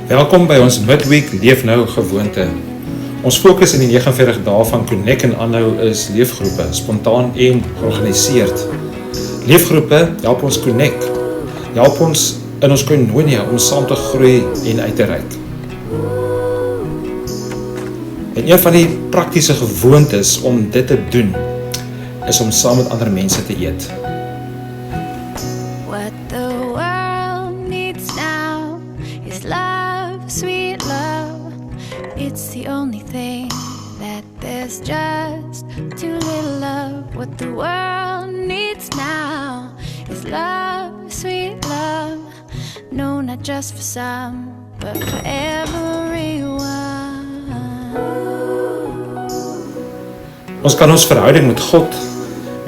Welkom by ons Midweek Leef Nou gewoonte. Ons fokus in die 49 dae van Connect en aanhou is leefgroepe, spontaan en georganiseerd. Leefgroepe help ons connect, help ons in ons koinonia om saam te groei en uit te reik. En een van die praktiese gewoontes om dit te doen, is om saam met ander mense te eet. What the world needs now is love, sweet love. It's the only thing that there's just too little of. What the world needs now is love, sweet love. No, not just for some, but for everyone. Ons kan ons verhouding met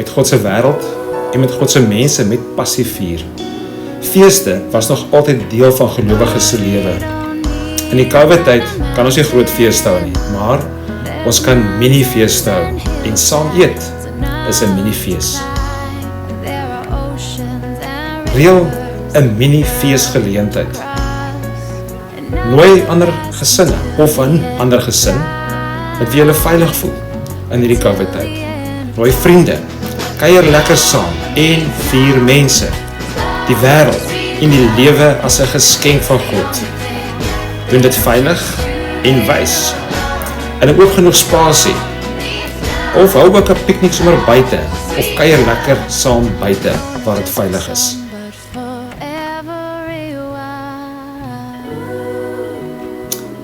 God se wêreld en met God se mense met passie vier. Feeste was nog altyd deel van gelowiges se lewe. In die COVID-tyd kan ons nie groot feeste hou nie, maar ons kan mini-feeste hou en saam eet is 'n mini-fees. Reël 'n mini-feesgeleentheid. Nooi ander gesinne of 'n ander gesin met wie jy veilig voel in hierdie COVID-tyd. Nooi vriende, kuier lekker saam en vier mense, die wêreld en die lewe as 'n geskenk van God. Doen dit veilig en wys, in 'n oop genoeg spasie, of hou ook 'n piknik sommer buite, of kuier lekker saam buite waar dit veilig is.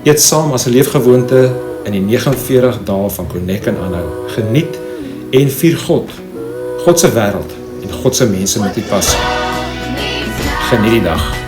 Eet saam as 'n leefgewoonte in die 49 dae van Connect en aanhou. Geniet en vier God se wêreld en God se mense met die passie. Geniet die dag.